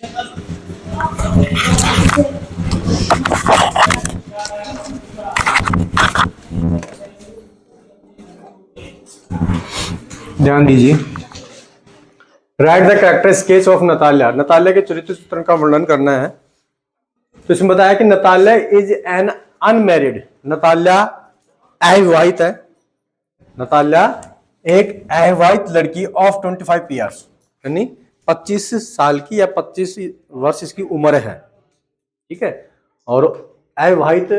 ध्यान दीजिए। Right the character sketch of Natalya. Natalya के चरित्र चित्रण का वर्णन करना है। तो इसमें बताया कि Natalya is an unmarried. Natalya अविवाहित है। नताल्या एक अविवाहित लड़की ऑफ 25 ईयर्स, यानी 25 साल की या 25 वर्ष इसकी उम्र है। ठीक है, और अविवाहित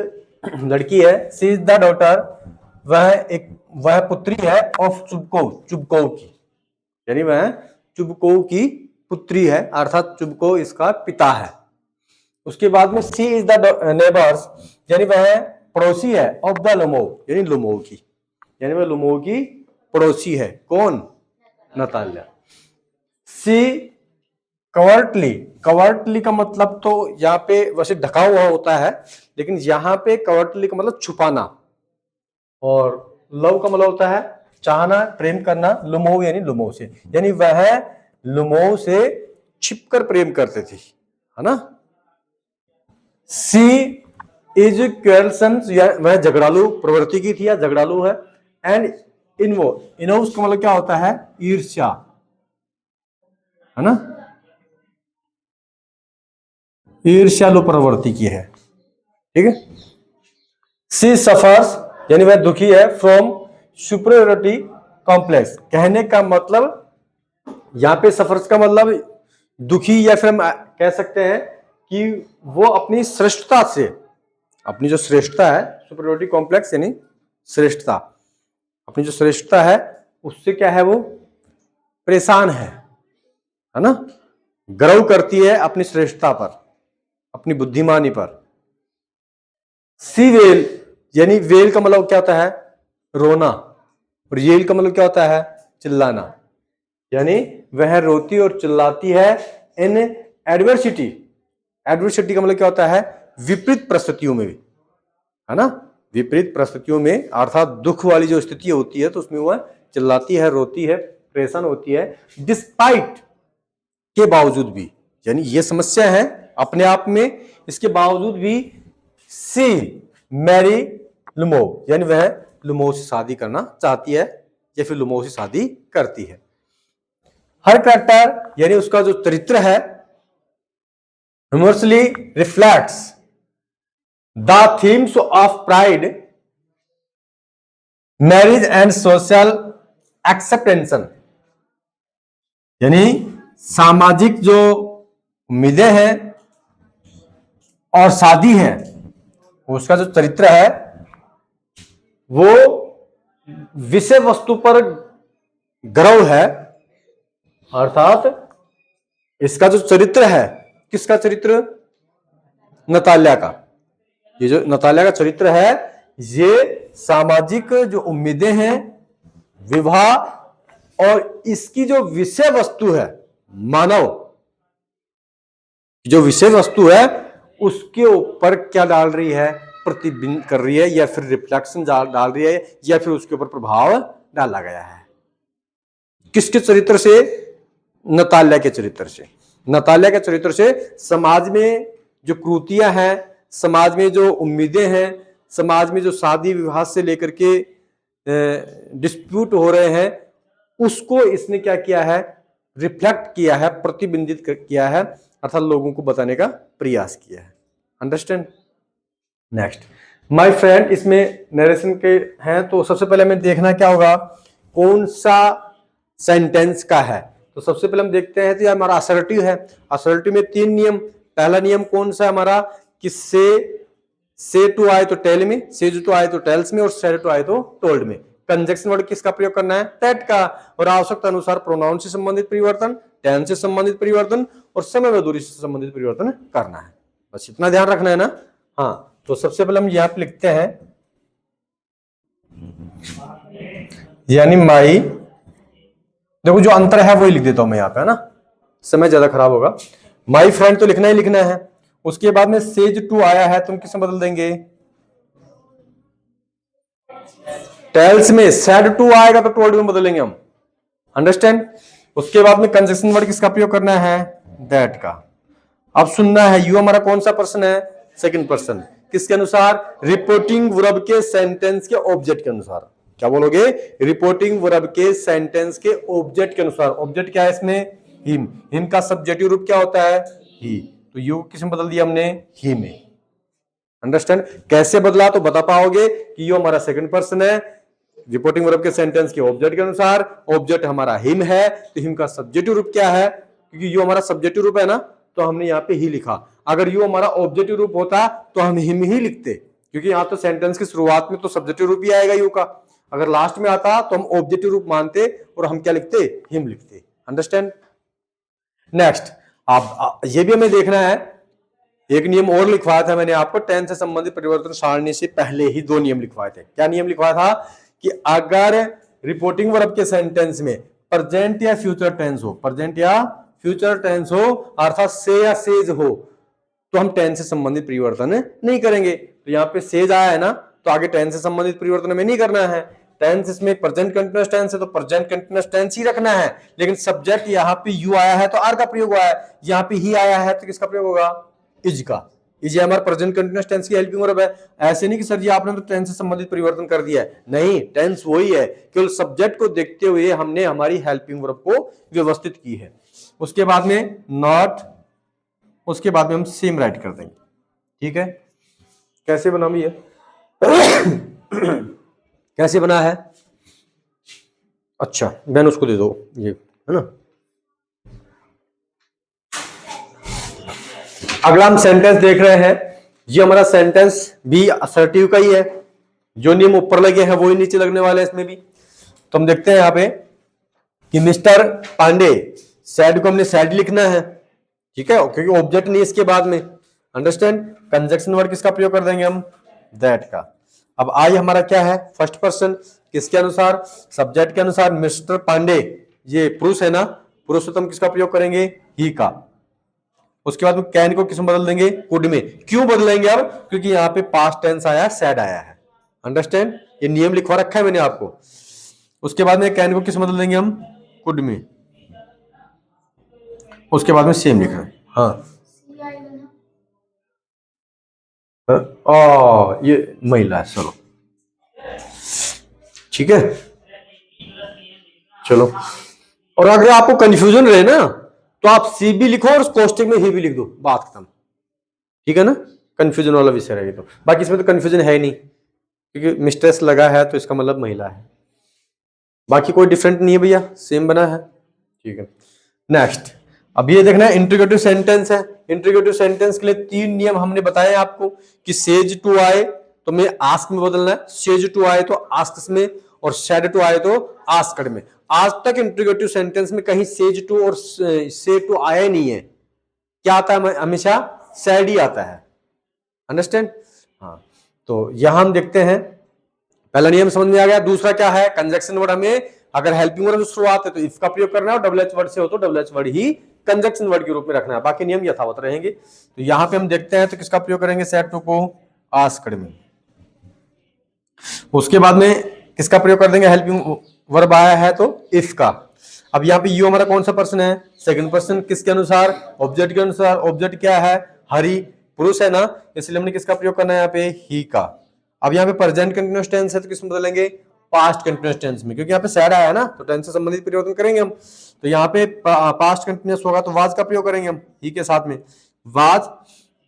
लड़की है। सी इज द डॉटर, वह पुत्री है ऑफ चुबको, चुबको की, यानी वह चुबको की पुत्री है, अर्थात चुबको इसका पिता है। उसके बाद में सी इज द नेबर्स, यानी वह पड़ोसी है ऑफ द लुमो, यानी लुमो की, यानी वह लुमो की पड़ोसी है। कौन? नताल्या। सी कवर्टली, कवर्टली का मतलब तो यहाँ पे वैसे ढका हुआ होता है, लेकिन यहाँ पे कवर्टली का मतलब छुपाना, और लव का मतलब होता है चाहना, प्रेम करना। लुमो यानी लुमो से, यानी वह लुमो से छिपकर प्रेम करते थे, है ना। सी इज क्वेलसन, वह झगड़ालू प्रवृत्ति की थी या झगड़ालू है। एंड इनवो, इनो उसका मतलब क्या होता है? ईर्ष्या, है ना, ईर्ष्यालु प्रवृत्ति की है। ठीक है। सी सफर्स, यानी वह दुखी है फ्रॉम सुपीरियरिटी कॉम्प्लेक्स। कहने का मतलब यहां पे सफर्स का मतलब दुखी, या फिर हम कह सकते हैं कि वो अपनी श्रेष्ठता से, अपनी जो श्रेष्ठता है, सुपीरियरिटी कॉम्प्लेक्स यानी श्रेष्ठता, अपनी जो श्रेष्ठता है उससे क्या है, वो परेशान है ना, गर्व करती है अपनी श्रेष्ठता पर, अपनी बुद्धिमानी पर। सी वेल, यानी वेल का मतलब क्या होता है? रोना, और येल का मतलब क्या होता है? चिल्लाना, यानी वह रोती और चिल्लाती है इन एडवर्सिटी। एडवर्सिटी का मतलब क्या होता है? विपरीत परिस्थितियों में भी, है ना, विपरीत परिस्थितियों में, अर्थात दुख वाली जो स्थिति होती है तो उसमें वह चिल्लाती है, रोती है, परेशान होती है। डिस्पाइट, के बावजूद भी, यानी ये समस्या है अपने आप में, इसके बावजूद भी सी मैरी लुमो, यानी वह लुमो से शादी करना चाहती है या फिर लुमो से शादी करती है। हर कैरेक्टर, यानी उसका जो चरित्र है, humorously reflects the themes of pride, marriage and social acceptance, यानी सामाजिक जो उम्मीदें हैं और शादी है, उसका जो चरित्र है वो विषय वस्तु पर गर्व है, अर्थात इसका जो चरित्र है, किसका चरित्र? नताल्या का। ये जो नताल्या का चरित्र है, ये सामाजिक जो उम्मीदें हैं, विवाह, और इसकी जो विषय वस्तु है, मानव जो विषय वस्तु है, उसके ऊपर क्या डाल रही है? प्रतिबिंब कर रही है, या फिर रिफ्लेक्शन डाल रही है, या फिर उसके ऊपर प्रभाव डाला गया है। किसके चरित्र से? नताल्या के चरित्र से। नताल्या के चरित्र से समाज में जो कुरीतियां हैं, समाज में जो उम्मीदें हैं, समाज में जो शादी विवाह से लेकर के डिस्प्यूट हो रहे हैं, उसको इसने क्या किया है? रिफ्लेक्ट किया है, प्रतिबिंबित किया है, अर्थात लोगों को बताने का प्रयास किया है। अंडरस्टैंड? नेक्स्ट, माय फ्रेंड, इसमें नरेशन के हैं, तो सबसे पहले हमें देखना क्या होगा, कौन सा सेंटेंस का है। तो सबसे पहले हम देखते हैं, तो हमारा असर्टिव है। असर्टिव में 3 नियम। पहला नियम कौन सा है हमारा? कि से टू आए तो टेल में, से टू आए तो टेल्स में, और सेड टू आए तो टोल्ड में। कंजक्शन वर्ड किसका प्रयोग करना है? दैट का। और आवश्यकता अनुसार प्रोनाउन से संबंधित परिवर्तन, टेंस से संबंधित परिवर्तन और समय व दूरी से संबंधित परिवर्तन करना है। बस इतना ध्यान रखना है ना। हाँ, तो सबसे पहले हम यहां पे लिखते हैं, यानी माई, देखो जो अंतर है वही लिख देता हूं मैं यहां पे, है ना, समय ज्यादा खराब होगा। माई फ्रेंड तो लिखना ही लिखना है। उसके बाद में सेज टू आया है, तुम किसमें बदल देंगे? टेल्स में। सैड टू आएगा तो टोल्ड में बदलेंगे हम। अंडरस्टैंड? उसके बाद में कंजक्शन वर्ड किसका प्रयोग करना है? दैट का। अब सुनना है, यू हमारा कौन सा पर्सन है? Second person. किसके अनुसार? रिपोर्टिंग वर्ब के सेंटेंस के ऑब्जेक्ट के अनुसार। क्या बोलोगे? रिपोर्टिंग वर्ब के सेंटेंस के ऑब्जेक्ट के अनुसार। ऑब्जेक्ट क्या है इसमें? हिम। हिम का सब्जेक्टिव रूप क्या होता है? ही। तो यू किसमें बदल दिया हमने? ही में। अंडरस्टैंड? कैसे बदला तो बता पाओगे कि यू हमारा सेकंड पर्सन है, रिपोर्टिंग वर्ब के सेंटेंस के ऑब्जेक्ट के अनुसार। ऑब्जेक्ट हमारा हिम है, तो हिम का सब्जेक्टिव रूप क्या है? क्योंकि यू हमारा सब्जेक्टिव रूप है ना, तो हमने यहाँ पे ही लिखा। अगर यू हमारा ऑब्जेक्टिव रूप होता तो हम हिम ही लिखते, क्योंकि यहाँ तो सेंटेंस की शुरुआत में तो सब्जेक्टिव रूप ही आएगा यू का। अगर लास्ट में आता तो हम ऑब्जेक्टिव रूप मानते और हम क्या लिखते? हिम लिखते। अंडरस्टैंड? नेक्स्ट, अब ये भी हमें देखना है, एक नियम और लिखवाया था मैंने आपको, टेंस से संबंधित परिवर्तन सारणी से पहले ही 2 नियम लिखवाए थे। क्या नियम लिखवाया था? कि अगर रिपोर्टिंग वर्ब के सेंटेंस में प्रेजेंट या फ्यूचर टेंस हो, प्रेजेंट या फ्यूचर टेंस हो, अर्थात से या सेज हो, तो हम टेंस से संबंधित परिवर्तन नहीं करेंगे। तो यहाँ पे सेज आया है ना, तो आगे टेंस से संबंधित परिवर्तन हमें नहीं करना है। टेंस इसमें प्रेजेंट कंटीन्यूअस टेंस है, तो प्रेजेंट कंटीन्यूअस टेंस ही रखना है। लेकिन सब्जेक्ट यहाँ पे यू आया है तो आर का प्रयोग हुआ है, यहाँ पे ही आया है तो किसका प्रयोग होगा? इज का। इज हमारा प्रेजेंट कंटीन्यूअस टेंस की हेल्पिंग वर्ब है। ऐसे नहीं कि सर जी आपने तो टेंस से संबंधित परिवर्तन कर दिया है, नहीं, टेंस वही है, केवल सब्जेक्ट को देखते हुए हमने हमारी हेल्पिंग वर्ब को व्यवस्थित की है। उसके बाद में नॉट, उसके बाद में हम सेम राइट कर देंगे। ठीक है? कैसे बना भी है? कैसे बना है? अच्छा, बहन उसको दे दो, ये है ना। अगला हम सेंटेंस देख रहे हैं। ये हमारा सेंटेंस भी असर्टिव का ही है, जो नियम ऊपर लगे हैं वो ही नीचे लगने वाले हैं इसमें भी। तो हम देखते हैं यहाँ पे कि मिस्टर पांडे सैड को हमने सैड लिखना है, ठीक है, क्योंकि ऑब्जेक्ट नहीं इसके बाद में। अंडरस्टैंड? कंजक्शन वर्ड किसका प्रयोग कर देंगे हम? दैट का। अब आई हमारा क्या है? First person. किसके अनुसार? सब्जेक्ट के अनुसार। मिस्टर पांडे ये पुरुष है ना, पुरुष तो हम किसका प्रयोग करेंगे? ही का। उसके बाद में कैन को किसमें बदल देंगे? कुड में। क्यों बदलेंगे अब? क्योंकि यहाँ पे पास्ट टेंस आया, सैड आया है। अंडरस्टैंड? ये नियम लिखवा रखा है मैंने आपको। उसके बाद में कैन को किस बदल देंगे हम? कुड में। उसके बाद में सेम लिखा है। हाँ, ये महिला है, चलो ठीक है, चलो। और अगर आपको कंफ्यूजन रहे ना, तो आप सी भी लिखो और कोष्टक में ही भी लिख दो, बात खत्म। ठीक है ना? कंफ्यूजन वाला विषय रहेगा। तो बाकी इसमें तो कंफ्यूजन है ही नहीं, क्योंकि मिस्ट्रेस लगा है तो इसका मतलब महिला है। बाकी कोई डिफरेंट नहीं है भैया, सेम बना है। ठीक है, नेक्स्ट। अब ये देखना है इंट्रीगेटिव सेंटेंस है। इंट्रीगेटिव सेंटेंस के लिए 3 नियम हमने बताए आपको कि सेज टू आए तो मैं आस्क में बदलना है, सेज टू आए तो आस्क में, और सैड टू आए तो आस्कड में। आज तक इंट्रीगेटिव सेंटेंस में कहीं सेज टू और से टू आया नहीं है। क्या आता है? हमेशा सैड ही आता है। अंडरस्टैंड? हाँ, तो यहां हम देखते हैं, पहला नियम समझ में आ गया। दूसरा क्या है? कंजक्शन वर्ड हमें अगर हेल्पिंग वर्ड से शुरुआत है तो इफ का प्रयोग करना है, और डबल एच वर्ड से हो तो डबल एच वर्ड ही कंजक्शन वर्ड के रूप में रखना है। बाकी नियम यथावत रहेंगे। तो यहां पे हम देखते हैं तो किसका प्रयोग करेंगे? सेट टू को आस्क्ड में। उसके बाद में किसका प्रयोग कर देंगे? हेल्पिंग वर्ब आया है तो इफ का। अब यहाँ पे यू हमारा कौन सा पर्सन है? Second person. किसके अनुसार? ऑब्जेक्ट के अनुसार। ऑब्जेक्ट क्या है? हरि, पुरुष है ना, इसलिए हमने किसका प्रयोग करना है यहाँ पे? ही का। अब यहाँ पे प्रेजेंट कंटीन्यूअस टेंस है तो किसमें बदलेंगे? पास्ट कंटीन्यूअस टेंस में, क्योंकि यहाँ पे सैड आया है ना, तो टेंस से संबंधित परिवर्तन करेंगे हम। तो यहाँ पे पास्ट कंटीन्यूअस होगा तो वाज का प्रयोग करेंगे हम ही के साथ में, वाज।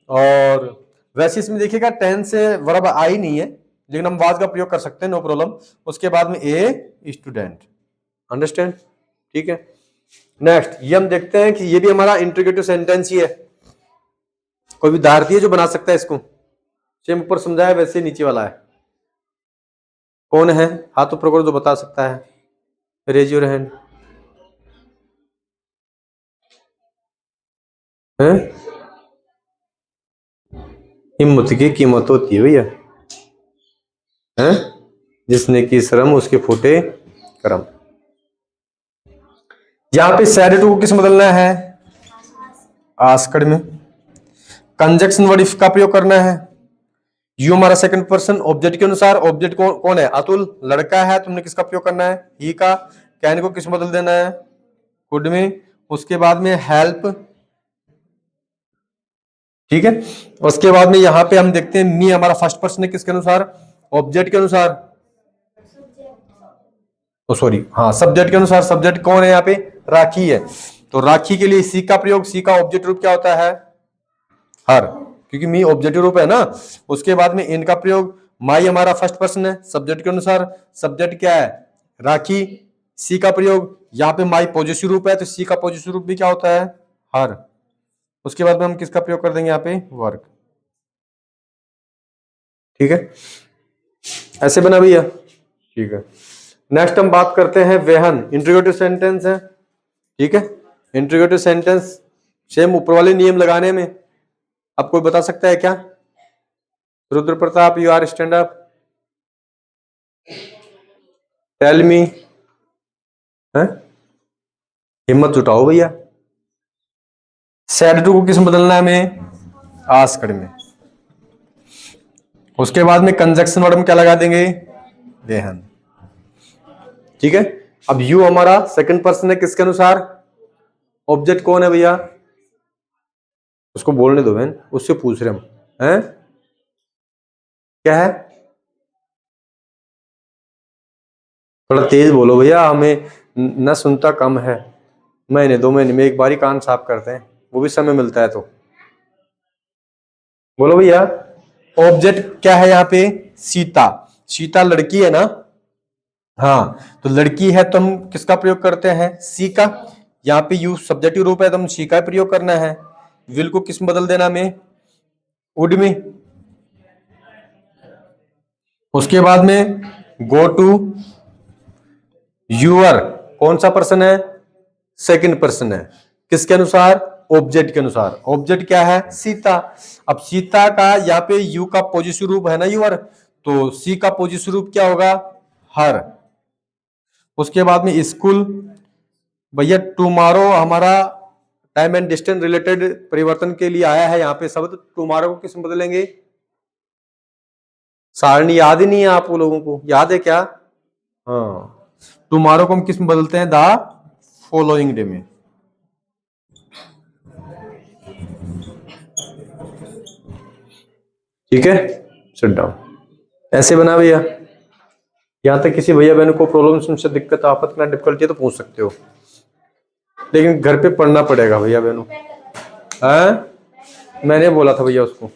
और वैसे इसमें देखिएगा टेंस से वर्ब आई नहीं है, लेकिन हम वाज का प्रयोग कर सकते हैं, नो प्रॉब्लम। उसके बाद में ए स्टूडेंट। अंडरस्टैंड? ठीक है, नेक्स्ट। ये हम देखते हैं कि ये भी हमारा इंट्रीगेटिव सेंटेंस ही है। कोई विद्यार्थी है जो बना सकता है इसको? सेम ऊपर समझाया वैसे नीचे वाला है। कौन है? हाथ ऊपर करो जो बता सकता है, रेज योर हैंड। हिम्मत की कीमत होती है भैया, है जिसने की श्रम उसके फूटे करम। यहां पे सैड टू को किस बदलना है? आस्कड में। कंजक्शन वर्ड इफ का प्रयोग करना है। यू हमारा सेकंड पर्सन, ऑब्जेक्ट के अनुसार। ऑब्जेक्ट कौन है? अतुल, लड़का है, तुमने किसका प्रयोग करना है? ही का। कैन को किस बदल देना है? कुड में। उसके बाद में हेल्प ठीक है। उसके बाद में यहाँ पे हम देखते हैं मी हमारा फर्स्ट पर्सन है किसके अनुसार, ऑब्जेक्ट के अनुसार, सॉरी हाँ सब्जेक्ट के अनुसार। सब्जेक्ट कौन है यहाँ पे, राखी है। तो राखी के लिए सी का प्रयोग, सी का ऑब्जेक्ट रूप क्या होता है, हर, क्योंकि मी ऑब्जेक्टिव रूप है ना। उसके बाद में इन का प्रयोग, माई हमारा फर्स्ट पर्सन है सब्जेक्ट के अनुसार, सब्जेक्ट क्या है, राखी। सी का प्रयोग, यहाँ पे माई पॉजिटिव रूप है तो सी का पॉजिटिव रूप भी क्या होता है, हर। उसके बाद में हम किसका प्रयोग कर देंगे यहाँ पे, वर्क। ठीक है, ऐसे बना भैया। ठीक है, नेक्स्ट हम बात करते हैं वेहन, इंट्रोगेटिव सेंटेंस है। ठीक है, इंट्रोगेटिव सेंटेंस सेम ऊपर वाले नियम लगाने में। अब कोई बता सकता है क्या, Rudra Pratap, you are stand up, tell me, हिम्मत जुटाओ भैया। सैड टू को किस में बदलना है हमें, आस्क्ड में। उसके बाद में कंजक्शन वर्ड में क्या लगा देंगे, वेहन। ठीक है, अब यू हमारा सेकंड पर्सन है किसके अनुसार, ऑब्जेक्ट कौन है भैया, उसको बोलने दो बहन, उससे पूछ रहे हम हैं, क्या है, थोड़ा तेज बोलो भैया, हमें न सुनता कम है। महीने 2 महीने में एक बार ही कान साफ करते हैं, वो भी समय मिलता है तो बोलो भैया। ऑब्जेक्ट क्या है यहाँ पे, सीता। सीता लड़की है ना, हाँ तो लड़की है तो हम किसका प्रयोग करते हैं, सी का। यहाँ पे यू सब्जेक्टिव रूप है तो हम सी का प्रयोग करना है। विल को किस में बदल देना हमें, वुड में। उसके बाद में गो टू, यूअर कौन सा पर्सन है, सेकंड पर्सन है किसके अनुसार, ऑब्जेक्ट के अनुसार। ऑब्जेक्ट क्या है, सीता। अब सीता का यहाँ पे यू का पॉजिटिव रूप है ना यूअर, तो सी का पॉजिटिव रूप क्या होगा, हर। उसके बाद में स्कूल, भैया टुमारो हमारा टाइम एंड डिस्टेंस रिलेटेड परिवर्तन के लिए आया है यहाँ पे शब्द। टुमारो को किस में बदलेंगे, सारणी याद ही नहीं है आप लोगों को, याद है क्या, हाँ टुमारो को हम किस में बदलते हैं, द फॉलोइंग डे में। ठीक है, सिट डाउन। ऐसे बना भैया। यहां तक किसी भैया बहन को प्रॉब्लम से दिक्कत, आफत में डिफिकल्टी है तो पूछ सकते हो, लेकिन घर पे पढ़ना पड़ेगा भैया बहनों। मैंने बोला था भैया उसको।